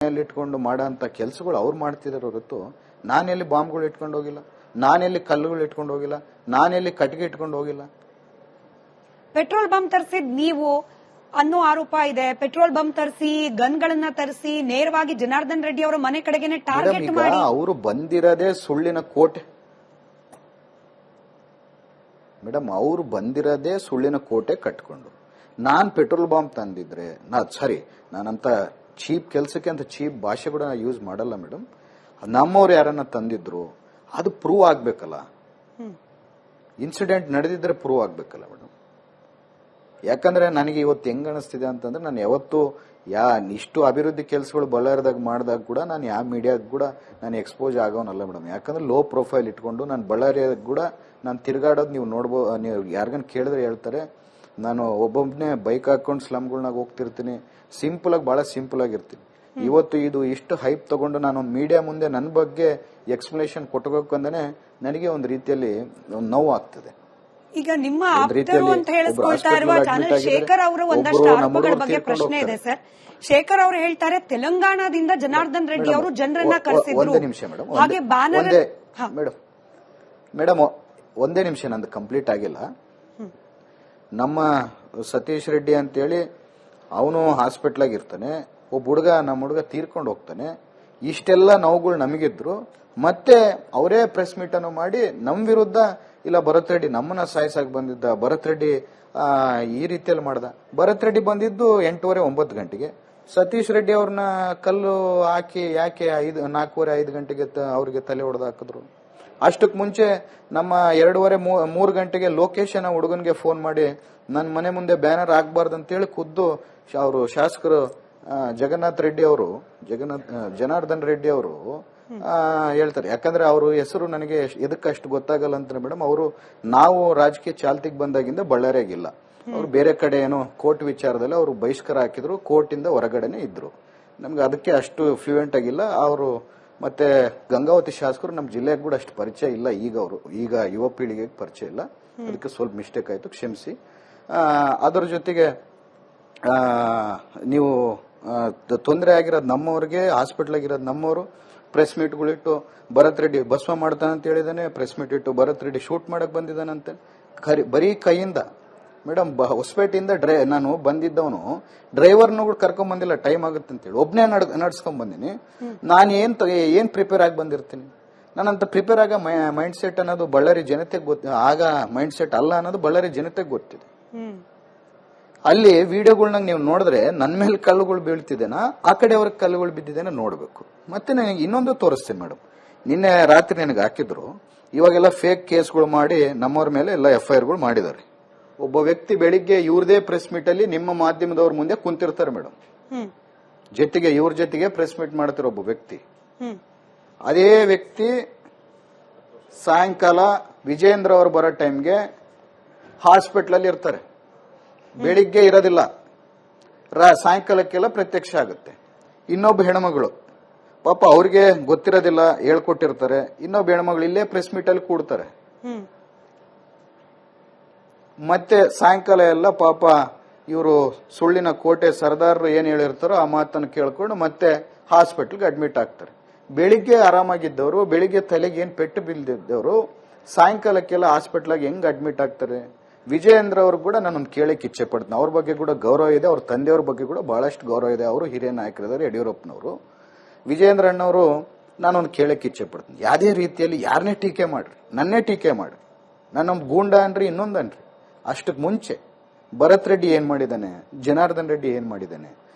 ಮನೆಯಲ್ಲಿ ಇಟ್ಕೊಂಡು ಮಾಡೋ ಅಂತ ಕೆಲಸಗಳು ಅವ್ರು ಮಾಡ್ತಿದಾರೆ ಹೊರತು ನಾನೆಲ್ಲಿ ಬಾಂಬ್ಗಳು ಇಟ್ಕೊಂಡು ಹೋಗಿಲ್ಲ, ನಾನೆಲ್ಲಿ ಕಲ್ಲುಗಳು ಇಟ್ಕೊಂಡು ಹೋಗಿಲ್ಲ, ನಾನೆಲ್ಲಿ ಕಟ್ಟಿಗೆ ಇಟ್ಕೊಂಡು ಹೋಗಿಲ್ಲ. ಪೆಟ್ರೋಲ್ ಬಂಪ್ ತರಿಸಿದ್ ನೀವು ಅನ್ನೋ ಆರೋಪ ಇದೆ. ಪೆಟ್ರೋಲ್ ಬಂಪ್ ತರಿಸಿ ಗನ್ಗಳನ್ನ ತರಿಸಿ ನೇರವಾಗಿ ಜನಾರ್ದನ್ ರೆಡ್ಡಿ ಅವರ ಮನೆ ಕಡೆಗೆ ಟಾರ್ಗೆಟ್ ಮಾಡಿ ಅವರು ಬಂದಿರೋದೇ ಸುಳ್ಳಿನ ಕೋಟೆ ಮೇಡಮ್. ಅವರು ಬಂದಿರೋದೇ ಸುಳ್ಳಿನ ಕೋಟೆ ಕಟ್ಕೊಂಡು. ನಾನ್ ಪೆಟ್ರೋಲ್ ಬಾಂಬ್ ತಂದಿದ್ರೆ ನಾನಂತ ಚೀಪ್ ಕೆಲಸಕ್ಕೆ ಅಂತ ಚೀಪ್ ಭಾಷೆ ಕೂಡ ಯೂಸ್ ಮಾಡಲ್ಲ ಮೇಡಮ್. ನಮ್ಮವ್ರು ಯಾರನ್ನ ತಂದಿದ್ರು ಅದು ಪ್ರೂವ್ ಆಗ್ಬೇಕಲ್ಲ, ಇನ್ಸಿಡೆಂಟ್ ನಡೆದಿದ್ರೆ ಪ್ರೂವ್ ಆಗ್ಬೇಕಲ್ಲ ಮೇಡಮ್. ಯಾಕಂದ್ರೆ ನನಗೆ ಇವತ್ತು ಹೆಂಗ್ ಅನಿಸ್ತಿದೆ ಅಂತಂದ್ರೆ, ನಾನು ಯಾವತ್ತು ಇಷ್ಟು ಅಭಿವೃದ್ಧಿ ಕೆಲಸಗಳು ಬಳ್ಳಾರಿದಾಗ ಮಾಡಿದಾಗ ಕೂಡ ನಾನು ಯಾವ ಮೀಡಿಯಾಗ ಕೂಡ ನಾನು ಎಕ್ಸ್ಪೋಸ್ ಆಗೋನಲ್ಲ ಮೇಡಮ್. ಯಾಕಂದ್ರೆ ಲೋ ಪ್ರೊಫೈಲ್ ಇಟ್ಕೊಂಡು ನಾನು ಬಳ್ಳಾರಿಯಾಗ ಕೂಡ ನಾನು ತಿರುಗಾಡೋದು ನೀವು ನೋಡ್ಬೋದು. ನೀವು ಯಾರಿಗನ್ ಕೇಳಿದ್ರೆ ಹೇಳ್ತಾರೆ, ನಾನು ಒಬ್ಬೊಬ್ಬನೇ ಬೈಕ್ ಹಾಕೊಂಡು ಸ್ಲಮ್ಗಳನ್ನಾಗ ಹೋಗ್ತಿರ್ತೀನಿ, ಬಹಳ ಸಿಂಪಲ್ ಆಗಿರ್ತೀನಿ. ಇವತ್ತು ಇದು ಇಷ್ಟು ಹೈಪ್ ತಗೊಂಡು ನಾನು ಒಂದು ಮೀಡಿಯಾ ಮುಂದೆ ನನ್ನ ಬಗ್ಗೆ ಎಕ್ಸ್ಪ್ಲನೇಷನ್ ಕೊಟ್ಟಬೇಕಂದ್ರೆ ನನಗೆ ಒಂದು ರೀತಿಯಲ್ಲಿ ನೋವು ಆಗ್ತದೆ. ಈಗ ನಿಮ್ಮ ಆಪ್ತರು ಅಂತ ಹೇಳಿಸ್ಕೊಳ್ತಾ ಇರುವ ಚಾನಲ್ ಶೇಖರ್ ಅವರು ಒಂದಷ್ಟು ಆರೋಪಗಳ ಬಗ್ಗೆ ಪ್ರಶ್ನೆ ಇದೆ ಸರ್. ಶೇಖರ್ ಅವರು ಹೇಳ್ತಾರೆ, ತೆಲಂಗಾಣದಿಂದ ಜನಾರ್ದನ್ ರೆಡ್ಡಿ ಅವರು ಜನರನ್ನ ಕರೆಸಿದ್ರು. ಒಂದೇ ನಿಮಿಷ ಮೇಡಮ್, ಹಾಗೆ ಬ್ಯಾನರ್ ಮೇಡಮ್ ಒಂದೇ ನಿಮಿಷ, ನಂದು ಕಂಪ್ಲೀಟ್ ಆಗಿಲ್ಲ. ನಮ್ಮ ಸತೀಶ್ ರೆಡ್ಡಿ ಅಂತೇಳಿ ಅವನು ಹಾಸ್ಪಿಟ್ಲಾಗ ಇರ್ತಾನೆ, ನಮ್ಮ ಹುಡುಗ ತೀರ್ಕೊಂಡು ಹೋಗ್ತಾನೆ. ಇಷ್ಟೆಲ್ಲ ನೋವುಗಳು ನಮಗಿದ್ರು ಮತ್ತೆ ಅವರೇ ಪ್ರೆಸ್ ಮೀಟ್ ಅನ್ನು ಮಾಡಿ ನಮ್ ವಿರುದ್ಧ ಇಲ್ಲ ಭರತ್ ರೆಡ್ಡಿ ನಮ್ಮನ್ನ ಸಾಯಿಸಾಕ್ ಬಂದಿದ್ದ, ಭರತ್ ರೆಡ್ಡಿ ಈ ರೀತಿಯಲ್ಲಿ ಮಾಡ್ದ. ಭರತ್ ರೆಡ್ಡಿ ಬಂದಿದ್ದು 8:30 9 ಗಂಟೆಗೆ. ಸತೀಶ್ ರೆಡ್ಡಿ ಅವ್ರನ್ನ ಕಲ್ಲು ಹಾಕಿ ಯಾಕೆ 4:30 5 ಗಂಟೆಗೆ ಅವ್ರಿಗೆ ತಲೆ ಹೊಡೆದು ಹಾಕಿದ್ರು. ಅಷ್ಟಕ್ ಮುಂಚೆ ನಮ್ಮ 2:30 3 ಗಂಟೆಗೆ ಲೋಕೇಶ್ ಅನ್ನೋ ಹುಡುಗನ್ಗೆ ಫೋನ್ ಮಾಡಿ ನನ್ನ ಮನೆ ಮುಂದೆ ಬ್ಯಾನರ್ ಹಾಕ್ಬಾರ್ದು ಅಂತೇಳಿ ಖುದ್ದು ಅವರು ಶಾಸಕರು ಜನಾರ್ದನ್ ರೆಡ್ಡಿ ಅವರು ಹೇಳ್ತಾರೆ. ಯಾಕಂದ್ರೆ ಅವರು ಹೆಸರು ನನಗೆ ಎದಕ್ಕಷ್ಟು ಗೊತ್ತಾಗಲ್ಲ ಅಂತ ಮೇಡಮ್. ನಾವು ರಾಜಕೀಯ ಚಾಲ್ತಿಗೆ ಬಂದಾಗಿಂದ ಬಳ್ಳಾರಿಯಾಗಿಲ್ಲ, ಅವರು ಬೇರೆ ಕಡೆ ಏನೋ ಕೋರ್ಟ್ ವಿಚಾರದಲ್ಲಿ ಅವರು ಬಹಿಷ್ಕಾರ ಹಾಕಿದ್ರು, ಕೋರ್ಟ್ ಇಂದ ಹೊರಗಡೆನೆ ಇದ್ರು. ನಮ್ಗೆ ಅದಕ್ಕೆ ಅಷ್ಟು ಫ್ಲೂಯೆಂಟ್ ಆಗಿಲ್ಲ ಅವರು. ಮತ್ತೆ ಗಂಗಾವತಿ ಶಾಸಕರು ನಮ್ಮ ಜಿಲ್ಲೆಗೆ ಕೂಡ ಅಷ್ಟು ಪರಿಚಯ ಇಲ್ಲ. ಈಗ ಯುವ ಪೀಳಿಗೆಗೆ ಪರಿಚಯ ಇಲ್ಲ, ಅದಕ್ಕೆ ಸ್ವಲ್ಪ ಮಿಸ್ಟೇಕ್ ಆಯ್ತು, ಕ್ಷಮಿಸಿ. ಅದರ ಜೊತೆಗೆ ನೀವು ತೊಂದರೆ ಆಗಿರೋದು ನಮ್ಮವ್ರಿಗೆ, ಹಾಸ್ಪಿಟಲ್ ಆಗಿರೋದು ನಮ್ಮವರು. ಪ್ರೆಸ್ ಮೀಟ್ಗಳಿಟ್ಟು ಭರತ್ ರೆಡ್ಡಿ ಭಸ್ಮ ಮಾಡ್ತಾನೆ ಅಂತ ಹೇಳಿದಾನೆ, ಪ್ರೆಸ್ ಮೀಟ್ ಇಟ್ಟು ಭರತ್ ರೆಡ್ಡಿ ಶೂಟ್ ಮಾಡಕ್ ಬಂದಿದ್ದಾನಂತೆ ಬರೀ ಕೈಯಿಂದ. ಮೇಡಮ್ ಹೊಸಪೇಟೆಯಿಂದ ನಾನು ಬಂದಿದ್ದವನು ಡ್ರೈವರ್ನು ಕೂಡ ಕರ್ಕೊಂಡ್ ಬಂದಿಲ್ಲ, ಟೈಮ್ ಆಗುತ್ತೆ ಅಂತೇಳಿ ಒಬ್ನೇ ನಡ್ಸ್ಕೊಂಡ್ ಬಂದಿನಿ. ನಾನು ಏನ್ ಪ್ರಿಪೇರ್ ಆಗಿ ಬಂದಿರ್ತೀನಿ. ನಾನಂತ ಪ್ರಿಪೇರ್ ಆಗ ಮೈಂಡ್ ಸೆಟ್ ಅನ್ನೋದು ಬಳ್ಳಾರಿ ಜನತೆಗೆ ಆಗ ಮೈಂಡ್ ಸೆಟ್ ಅಲ್ಲ ಅನ್ನೋದು ಬಳ್ಳಾರಿ ಜನತೆಗೆ ಗೊತ್ತಿದೆ. ಅಲ್ಲಿ ವಿಡಿಯೋಗಳನ್ನ ನೀವು ನೋಡಿದ್ರೆ ನನ್ನ ಮೇಲೆ ಕಲ್ಲುಗಳು ಬೀಳ್ತಿದ್ದೇನಾ, ಆ ಕಡೆ ಅವ್ರಿಗೆ ಕಲ್ಲುಗಳು ಬಿದ್ದಿದ್ದೇನೋ ನೋಡ್ಬೇಕು. ಮತ್ತೆ ನನಗೆ ಇನ್ನೊಂದು ತೋರಿಸ್ತೀನಿ ಮೇಡಮ್, ನಿನ್ನೆ ರಾತ್ರಿ ನನಗೆ ಹಾಕಿದ್ರು. ಇವಾಗೆಲ್ಲ ಫೇಕ್ ಕೇಸ್ಗಳು ಮಾಡಿ ನಮ್ಮವ್ರ ಮೇಲೆ ಎಲ್ಲ FIR ಮಾಡಿದ್ದಾರೆ. ಒಬ್ಬ ವ್ಯಕ್ತಿ ಬೆಳಿಗ್ಗೆ ಇವ್ರದೇ ಪ್ರೆಸ್ ಮೀಟ್ ಅಲ್ಲಿ ನಿಮ್ಮ ಮಾಧ್ಯಮದವ್ರ ಮುಂದೆ ಕುಂತಿರ್ತಾರೆ ಮೇಡಮ್, ಇವ್ರ ಜೊತೆಗೆ ಪ್ರೆಸ್ ಮೀಟ್ ಮಾಡ್ತಿರೋ ಒಬ್ಬ ವ್ಯಕ್ತಿ. ಅದೇ ವ್ಯಕ್ತಿ ಸಾಯಂಕಾಲ ವಿಜೇಂದ್ರ ಅವರು ಬರೋ ಟೈಮ್ಗೆ ಹಾಸ್ಪಿಟಲ್ ಅಲ್ಲಿ ಇರ್ತಾರೆ. ಬೆಳಿಗ್ಗೆ ಇರೋದಿಲ್ಲ, ಸಾಯಂಕಾಲಕ್ಕೆಲ್ಲ ಪ್ರತ್ಯಕ್ಷ ಆಗುತ್ತೆ. ಇನ್ನೊಬ್ಬ ಹೆಣ್ಮಗಳು ಪಾಪ ಅವ್ರಿಗೆ ಗೊತ್ತಿರೋದಿಲ್ಲ, ಹೇಳ್ಕೊಟ್ಟಿರ್ತಾರೆ. ಇನ್ನೊಬ್ಬ ಹೆಣ್ಮಗಳು ಇಲ್ಲೇ ಪ್ರೆಸ್ ಮೀಟ್ ಅಲ್ಲಿ ಕೂಡ್ತಾರೆ. ಮತ್ತೆ ಸಾಯಂಕಾಲ ಎಲ್ಲ ಪಾಪ ಇವರು ಸುಳ್ಳಿನ ಕೋಟೆ ಸರ್ದಾರರು ಏನ್ ಹೇಳಿರ್ತಾರೋ ಆ ಮಾತನ್ನು ಕೇಳ್ಕೊಂಡು ಮತ್ತೆ ಹಾಸ್ಪಿಟಲ್ಗೆ ಅಡ್ಮಿಟ್ ಆಗ್ತಾರೆ. ಬೆಳಿಗ್ಗೆ ಆರಾಮಾಗಿದ್ದವರು, ಬೆಳಿಗ್ಗೆ ತಲೆಗೆ ಏನ್ ಪೆಟ್ಟು ಬೀಳ್ದಿದ್ದವರು ಸಾಯಂಕಾಲಕ್ಕೆಲ್ಲ ಹಾಸ್ಪಿಟಲ್ಗೆ ಹೆಂಗ್ ಅಡ್ಮಿಟ್ ಆಗ್ತಾರೆ. ವಿಜಯೇಂದ್ರ ಅವರು ಕೂಡ ನಾನೊಂದು ಕೇಳಕ್ಕೆ ಇಚ್ಛೆ ಪಡ್ತೀನಿ. ಅವ್ರ ಬಗ್ಗೆ ಕೂಡ ಗೌರವ ಇದೆ, ಅವ್ರ ತಂದೆಯವ್ರ ಬಗ್ಗೆ ಕೂಡ ಬಹಳಷ್ಟು ಗೌರವ ಇದೆ. ಅವರು ಹಿರಿಯ ನಾಯಕರಿದ್ದಾರೆ, ಯಡಿಯೂರಪ್ಪನವರು. ವಿಜಯೇಂದ್ರ ಅಣ್ಣವರು ನಾನೊಂದು ಕೇಳಕ್ಕೆ ಇಚ್ಛೆ ಪಡ್ತೀನಿ, ಯಾವುದೇ ರೀತಿಯಲ್ಲಿ ಯಾರನ್ನೇ ಟೀಕೆ ಮಾಡ್ರಿ, ನನ್ನೇ ಟೀಕೆ ಮಾಡ್ರಿ, ನಾನೊಂದು ಗೂಂಡ ಅನ್ರಿ, ಇನ್ನೊಂದನ್ರಿ. ಅಷ್ಟಕ್ಕೆ ಮುಂಚೆ ಭರತ್ ರೆಡ್ಡಿ ಏನ್ ಮಾಡಿದಾನೆ, ಜನಾರ್ದನ್ ರೆಡ್ಡಿ ಏನ್ ಮಾಡಿದಾನೆ,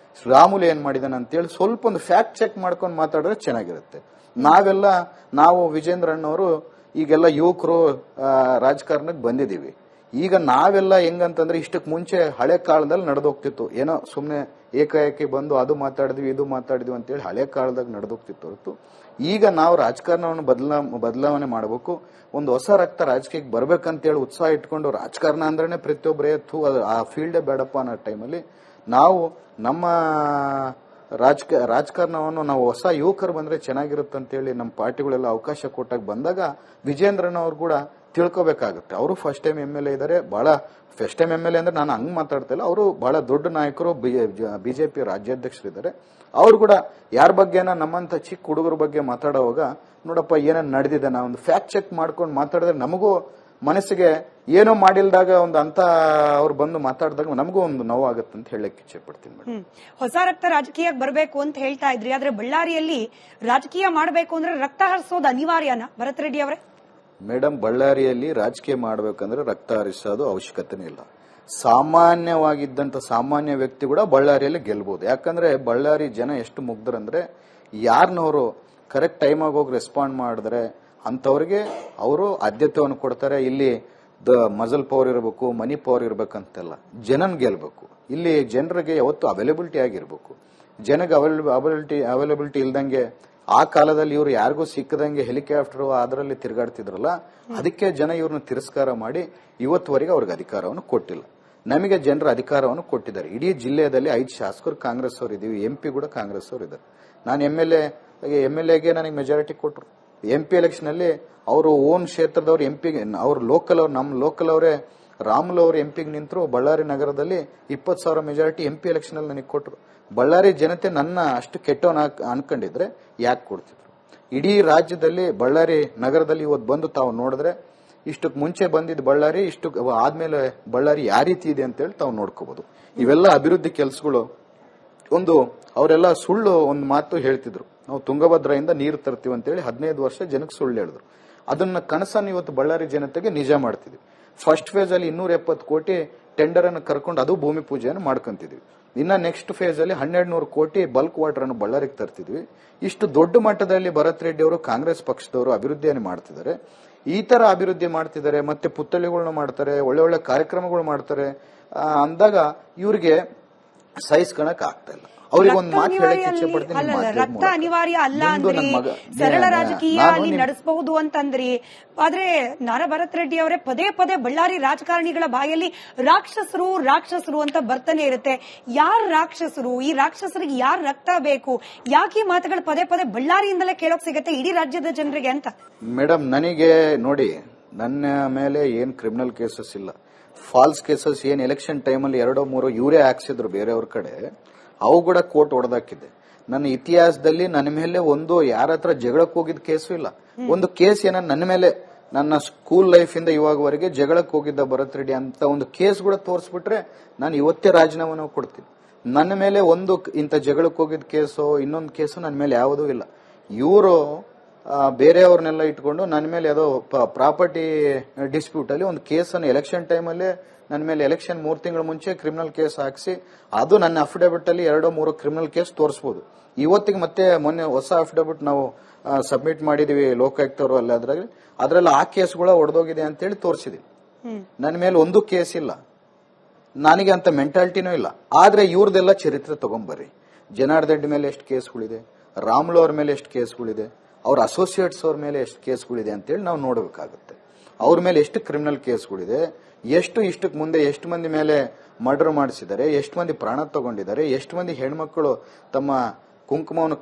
ರಾಮುಲು ಏನ್ ಮಾಡಿದಾನೆ ಅಂತೇಳಿ ಸ್ವಲ್ಪ ಒಂದು ಫ್ಯಾಕ್ಟ್ ಚೆಕ್ ಮಾಡ್ಕೊಂಡು ಮಾತಾಡಿದ್ರೆ ಚೆನ್ನಾಗಿರುತ್ತೆ. ನಾವು ವಿಜೇಂದ್ರ ಅಣ್ಣವರು ಈಗೆಲ್ಲ ಯುವಕರು ರಾಜಕಾರಣಕ್ಕೆ ಬಂದಿದ್ದೀವಿ. ಈಗ ನಾವೆಲ್ಲ ಹೆಂಗಂತಂದ್ರೆ ಇಷ್ಟಕ್ಕೆ ಮುಂಚೆ ಹಳೆ ಕಾಲದಲ್ಲಿ ನಡೆದೋಗ್ತಿತ್ತು, ಏನೋ ಸುಮ್ನೆ ಏಕಾಏಕಿ ಬಂದು ಅದು ಮಾತಾಡಿದ್ವಿ ಇದು ಮಾತಾಡಿದ್ವಿ ಅಂತೇಳಿ ಹಳೆ ಕಾಲದಾಗ ನಡೆದೋಗ್ತಿತ್ತು ಹೊರತು ಈಗ ನಾವು ರಾಜಕಾರಣವನ್ನು ಬದಲಾವಣೆ ಮಾಡಬೇಕು. ಒಂದು ಹೊಸ ರಕ್ತ ರಾಜಕೀಯಕ್ಕೆ ಬರ್ಬೇಕಂತೇಳಿ ಉತ್ಸಾಹ ಇಟ್ಕೊಂಡು ರಾಜಕಾರಣ ಅಂದ್ರೆ ಪ್ರತಿಯೊಬ್ಬರೇ ಆ ಫೀಲ್ಡೇ ಬೇಡಪ್ಪ ಅನ್ನೋ ಟೈಮಲ್ಲಿ ನಾವು ನಮ್ಮ ರಾಜಕಾರಣವನ್ನು ನಾವು ಹೊಸ ಯುವಕರು ಬಂದ್ರೆ ಚೆನ್ನಾಗಿರುತ್ತೆ ಅಂತೇಳಿ ನಮ್ಮ ಪಾರ್ಟಿಗಳೆಲ್ಲ ಅವಕಾಶ ಕೊಟ್ಟಾಗ ಬಂದಾಗ ವಿಜೇಂದ್ರನ್ ಅವ್ರು ಕೂಡ ತಿಳ್ಕೊಬೇಕಾಗುತ್ತೆ. ಅವರು ಫಸ್ಟ್ ಟೈಮ್ MLA ಇದ್ದಾರೆ. ಬಹಳ ಫಸ್ಟ್ ಟೈಮ್ MLA ಅಂದ್ರೆ ನಾನು ಹಂಗ್ ಮಾತಾಡ್ತಾ ಇಲ್ಲ, ಅವರು ಬಹಳ ದೊಡ್ಡ ನಾಯಕರು, ಬಿಜೆಪಿ ರಾಜ್ಯಾಧ್ಯಕ್ಷರಿದ್ದಾರೆ. ಅವ್ರು ಕೂಡ ಯಾರ ಬಗ್ಗೆನ ನಮ್ಮಂತ ಚಿಕ್ಕ ಹುಡುಗರ ಬಗ್ಗೆ ಮಾತಾಡುವಾಗ ನೋಡಪ್ಪ ಏನೇನು ನಡೆದಿದೆ, ನಾವೊಂದು ಫ್ಯಾಕ್ಟ್ ಚೆಕ್ ಮಾಡ್ಕೊಂಡು ಮಾತಾಡಿದ್ರೆ ನಮಗೂ ಮನಸ್ಸಿಗೆ ಏನೋ ಮಾಡಿಲ್ದಾಗ ಒಂದು ಅಂತ ಅವ್ರು ಬಂದು ಮಾತಾಡಿದಾಗ ನಮಗೂ ಒಂದು ನೋವಾಗುತ್ತೆ ಅಂತ ಹೇಳಕ್ ಇಚ್ಛೆ ಪಡ್ತೀನಿ ಮೇಡಮ್. ಹೊಸ ರಕ್ತ ರಾಜಕೀಯಕ್ಕೆ ಬರಬೇಕು ಅಂತ ಹೇಳ್ತಾ ಇದ್ರಿ, ಆದ್ರೆ ಬಳ್ಳಾರಿಯಲ್ಲಿ ರಾಜಕೀಯ ಮಾಡಬೇಕು ಅಂದ್ರೆ ರಕ್ತ ಹರಿಸೋದು ಅನಿವಾರ್ಯನಾ ಭರತ್ ರೆಡ್ಡಿ ಅವರೇ? ಮೇಡಮ್, ಬಳ್ಳಾರಿಯಲ್ಲಿ ರಾಜಕೀಯ ಮಾಡಬೇಕಂದ್ರೆ ರಕ್ತ ಹರಿಸೋದು ಅವಶ್ಯಕತೆನೇ ಇಲ್ಲ. ಸಾಮಾನ್ಯವಾಗಿದ್ದಂತ ಸಾಮಾನ್ಯ ವ್ಯಕ್ತಿ ಕೂಡ ಬಳ್ಳಾರಿಯಲ್ಲಿ ಗೆಲ್ಬಹುದು. ಯಾಕಂದ್ರೆ ಬಳ್ಳಾರಿ ಜನ ಎಷ್ಟು ಮುಗ್ಧರಂದ್ರೆ ಯಾರನ್ನವರು ಕರೆಕ್ಟ್ ಟೈಮಾಗಿ ಹೋಗಿ ರೆಸ್ಪಾಂಡ್ ಮಾಡಿದ್ರೆ ಅಂತವ್ರಿಗೆ ಅವರು ಆದ್ಯತೆಯನ್ನು ಕೊಡ್ತಾರೆ. ಇಲ್ಲಿ ಮಜಲ್ ಪವರ್ ಇರಬೇಕು, ಮನಿ ಪವರ್ ಇರ್ಬೇಕಂತೆಲ್ಲ, ಜನನ್ ಗೆಲ್ಬೇಕು. ಇಲ್ಲಿ ಜನರಿಗೆ ಯಾವತ್ತು ಅವೈಲಬಿಲಿಟಿ ಆಗಿರ್ಬೇಕು. ಜನಗೆ ಅವೈಲಬಿಲಿಟಿ ಇಲ್ದಂಗೆ ಆ ಕಾಲದಲ್ಲಿ ಇವರು ಯಾರಿಗೂ ಸಿಕ್ಕದಂಗೆ ಹೆಲಿಕಾಪ್ಟರ್ ಅದರಲ್ಲಿ ತಿರುಗಾಡ್ತಿದ್ರಲ್ಲ, ಅದಕ್ಕೆ ಜನ ಇವ್ರನ್ನ ತಿರಸ್ಕಾರ ಮಾಡಿ ಇವತ್ತುವರೆಗೆ ಅವ್ರಿಗೆ ಅಧಿಕಾರವನ್ನು ಕೊಟ್ಟಿಲ್ಲ. ನಮಗೆ ಜನರ ಅಧಿಕಾರವನ್ನು ಕೊಟ್ಟಿದ್ದಾರೆ. ಇಡೀ ಜಿಲ್ಲೆಯಲ್ಲಿ 5 ಶಾಸಕರು ಕಾಂಗ್ರೆಸ್ ಅವರು ಇದೀವಿ, MP ಕೂಡ ಕಾಂಗ್ರೆಸ್ ಅವರು ಇದ್ದಾರೆ. ನಾನು MLAಗೆ ನನಗೆ ಮೆಜಾರಿಟಿ ಕೊಟ್ಟರು. MP ಎಲೆಕ್ಷನ್ ಅಲ್ಲಿ ಅವರು ಓನ್ ಕ್ಷೇತ್ರದವ್ರು MP ಅವ್ರ ಲೋಕಲ್ ಅವ್ರು, ನಮ್ಮ ಲೋಕಲ್ ಅವರೇ ರಾಮುಲು ಅವರು MP ನಿಂತರು. ಬಳ್ಳಾರಿ ನಗರದಲ್ಲಿ 20,000 ಮೆಜಾರಿಟಿ MP ಎಲೆಕ್ಷನ್ ಅಲ್ಲಿ ನನಗೆ ಕೊಟ್ಟರು. ಬಳ್ಳಾರಿ ಜನತೆ ನನ್ನ ಅಷ್ಟು ಕೆಟ್ಟವನ ಅನ್ಕೊಂಡಿದ್ರೆ ಯಾಕೆ ಕೊಡ್ತಿದ್ರು? ಇಡೀ ರಾಜ್ಯದಲ್ಲಿ ಬಳ್ಳಾರಿ ನಗರದಲ್ಲಿ ಇವತ್ತು ಬಂದು ತಾವು ನೋಡಿದ್ರೆ ಇಷ್ಟಕ್ಕೆ ಮುಂಚೆ ಬಂದಿದ್ದು ಬಳ್ಳಾರಿ, ಇಷ್ಟು ಆದ್ಮೇಲೆ ಬಳ್ಳಾರಿ ಯಾವ ರೀತಿ ಇದೆ ಅಂತ ಹೇಳಿ ತಾವು ನೋಡ್ಕೋಬಹುದು. ಇವೆಲ್ಲ ಅಭಿವೃದ್ಧಿ ಕೆಲಸಗಳು. ಒಂದು ಅವರೆಲ್ಲ ಸುಳ್ಳು ಒಂದು ಮಾತು ಹೇಳ್ತಿದ್ರು, ನಾವು ತುಂಗಭದ್ರೆಯಿಂದ ನೀರು ತರ್ತೀವಿ ಅಂತೇಳಿ 15 ವರ್ಷ ಜನಕ್ಕೆ ಸುಳ್ಳು ಹೇಳಿದ್ರು. ಅದನ್ನ ಕನಸನ್ನು ಇವತ್ತು ಬಳ್ಳಾರಿ ಜನತೆಗೆ ನಿಜ ಮಾಡ್ತಿದ್ವಿ. ಫಸ್ಟ್ ಫೇಸ್ ಅಲ್ಲಿ 270 ಕೋಟಿ ಟೆಂಡರ್ ಅನ್ನು ಕರ್ಕೊಂಡು ಅದು ಭೂಮಿ ಪೂಜೆಯನ್ನು ಮಾಡ್ಕೊಂತಿದ್ವಿ. ಇನ್ನ ನೆಕ್ಸ್ಟ್ ಫೇಸ್ ಅಲ್ಲಿ 1200 ಕೋಟಿ ಬಲ್ಕ್ ವಾಟರ್ ಅನ್ನು ಬಳ್ಳಾರಿಗೆ ತರ್ತಿದ್ವಿ. ಇಷ್ಟು ದೊಡ್ಡ ಮಟ್ಟದಲ್ಲಿ ಭರತ್ ರೆಡ್ಡಿ ಅವರು ಕಾಂಗ್ರೆಸ್ ಪಕ್ಷದವರು ಅಭಿವೃದ್ಧಿಯನ್ನು ಮಾಡ್ತಿದ್ದಾರೆ. ಈ ತರ ಅಭಿವೃದ್ಧಿ ಮಾಡ್ತಿದ್ದಾರೆ, ಮತ್ತೆ ಪುತ್ಥಳಿಗಳನ್ನ ಮಾಡ್ತಾರೆ, ಒಳ್ಳೆ ಒಳ್ಳೆ ಕಾರ್ಯಕ್ರಮಗಳು ಮಾಡ್ತಾರೆ ಅಂದಾಗ ಇವ್ರಿಗೆ ಸಹಿಸ್ಕೊಳಕ್ ಆಗ್ತಾ ಇಲ್ಲ. ಅವ್ರಿಗೆ ಒಂದು ಮಾತು ಹೇಳಕ್ ಇಚ್ಛೆ ಪಡ್ತೀನಿ. ರಕ್ತ ಅನಿವಾರ್ಯ ಅಲ್ಲ ಅಂದ್ರಿ, ಸರಳ ರಾಜಕೀಯ ಅಲ್ಲಿ ನಡೆಸಬಹುದು ಅಂತಂದ್ರಿ. ಆದ್ರೆ ನಾರಾ ಭರತ್ ರೆಡ್ಡಿ ಅವರೇ ಪದೇ ಪದೇ ಬಳ್ಳಾರಿ ರಾಜಕಾರಣಿಗಳ ಬಾಯಲ್ಲಿ ರಾಕ್ಷಸರು ರಾಕ್ಷಸರು ಅಂತ ಬರ್ತಾನೆ ಇರುತ್ತೆ. ಯಾರು ರಾಕ್ಷಸರು? ಈ ರಾಕ್ಷಸರಿಗೆ ಯಾರು ರಕ್ತ ಬೇಕು? ಯಾಕೆ ಈ ಮಾತುಗಳು ಪದೇ ಪದೇ ಬಳ್ಳಾರಿಯಿಂದಲೇ ಕೇಳೋಕ್ ಸಿಗತ್ತೆ ಇಡೀ ರಾಜ್ಯದ ಜನರಿಗೆ ಅಂತ? ಮೇಡಮ್, ನನಗೆ ನೋಡಿ, ನನ್ನ ಮೇಲೆ ಏನ್ ಕ್ರಿಮಿನಲ್ ಕೇಸಸ್ ಇಲ್ಲ, ಫಾಲ್ಸ್ ಕೇಸಸ್ ಏನ್ ಎಲೆಕ್ಷನ್ ಟೈಮಲ್ಲಿ 2-3 ಇವರೇ ಹಾಕ್ಸಿದ್ರು ಬೇರೆಯವ್ರ ಕಡೆ, ಅವು ಕೂಡ ಕೋರ್ಟ್ ಹೊಡೆದಾಕಿದೆ. ನನ್ನ ಇತಿಹಾಸದಲ್ಲಿ ನನ್ನ ಮೇಲೆ ಒಂದು ಯಾರ ಹತ್ರ ಜಗಳಕ್ಕೆ ಹೋಗಿದ್ದ ಕೇಸು ಇಲ್ಲ. ಒಂದು ಕೇಸ್ ಏನ ನನ್ನ ಮೇಲೆ, ನನ್ನ ಸ್ಕೂಲ್ ಲೈಫ್ ಇಂದ ಇವಾಗವರೆಗೆ ಜಗಳಕ್ಕೆ ಹೋಗಿದ್ದ ಭರತ್ ರೆಡ್ಡಿ ಅಂತ ಒಂದು ಕೇಸ್ ಕೂಡ ತೋರಿಸ್ಬಿಟ್ರೆ ನಾನು ಇವತ್ತೇ ರಾಜೀನಾಮೆ ಕೊಡ್ತೀನಿ. ನನ್ನ ಮೇಲೆ ಒಂದು ಇಂಥ ಜಗಳಕ್ಕೆ ಹೋಗಿದ್ದ ಕೇಸು, ಇನ್ನೊಂದು ಕೇಸು ನನ್ನ ಮೇಲೆ ಯಾವುದೂ ಇಲ್ಲ. ಇವರು ಬೇರೆಯವ್ರನ್ನೆಲ್ಲ ಇಟ್ಕೊಂಡು ನನ್ನ ಮೇಲೆ ಯಾವುದೋ ಪ್ರಾಪರ್ಟಿ ಡಿಸ್ಪ್ಯೂಟ್ ಅಲ್ಲಿ ಒಂದು ಕೇಸನ್ನು ಎಲೆಕ್ಷನ್ ಟೈಮಲ್ಲಿ ನನ್ನ ಮೇಲೆ ಎಲೆಕ್ಷನ್ 3 ತಿಂಗಳ ಮುಂಚೆ ಕ್ರಿಮಿನಲ್ ಕೇಸ್ ಹಾಕಿಸಿ, ಅದು ನನ್ನ ಅಫಿಡವಿಟ್ ಅಲ್ಲಿ 2-3 ಕ್ರಿಮಿನಲ್ ಕೇಸ್ ತೋರಿಸಬಹುದು. ಇವತ್ತಿಗೆ ಮತ್ತೆ ಮೊನ್ನೆ ಹೊಸ ಅಫಿಡವಿಟ್ ನಾವು ಸಬ್ಮಿಟ್ ಮಾಡಿದೀವಿ ಲೋಕಾಯುಕ್ತರು ಅಲ್ಲ, ಅದ್ರಲ್ಲಿ ಆ ಕೇಸ್ಗಳ ಹೊಡೆದೋಗಿದೆ ಅಂತೇಳಿ ತೋರಿಸಿದೀವಿ. ನನ್ನ ಮೇಲೆ ಒಂದು ಕೇಸ್ ಇಲ್ಲ, ನನಗೆ ಅಂತ ಮೆಂಟಾಲಿಟಿನೂ ಇಲ್ಲ. ಆದ್ರೆ ಇವ್ರದೆಲ್ಲ ಚರಿತ್ರೆ ತಗೊಂಬರ್ರಿ. ಜನಾರ್ದನ್ ರೆಡ್ಡಿ ಮೇಲೆ ಎಷ್ಟು ಕೇಸ್ಗಳಿದೆ, ರಾಮುಲು ಅವ್ರ ಮೇಲೆ ಎಷ್ಟು ಕೇಸ್ಗಳಿದೆ, ಅವ್ರ ಅಸೋಸಿಯೇಟ್ಸ್ ಅವ್ರ ಮೇಲೆ ಎಷ್ಟು ಕೇಸ್ಗಳಿದೆ ಅಂತೇಳಿ ನಾವು ನೋಡಬೇಕಾಗುತ್ತೆ. ಅವ್ರ ಮೇಲೆ ಎಷ್ಟು ಕ್ರಿಮಿನಲ್ ಕೇಸ್ಗಳಿದೆ, ಇಷ್ಟಕ್ಕೆ ಮುಂದೆ ಎಷ್ಟು ಮಂದಿ ಮೇಲೆ ಮರ್ಡರ್ ಮಾಡಿಸಿದ್ದಾರೆ, ಎಷ್ಟು ಮಂದಿ ಪ್ರಾಣ ತಗೊಂಡಿದ್ದಾರೆ, ಎಷ್ಟು ಮಂದಿ ಹೆಣ್ಮಕ್ಳು ತಮ್ಮ ಕುಂಕುಮವನ್ನು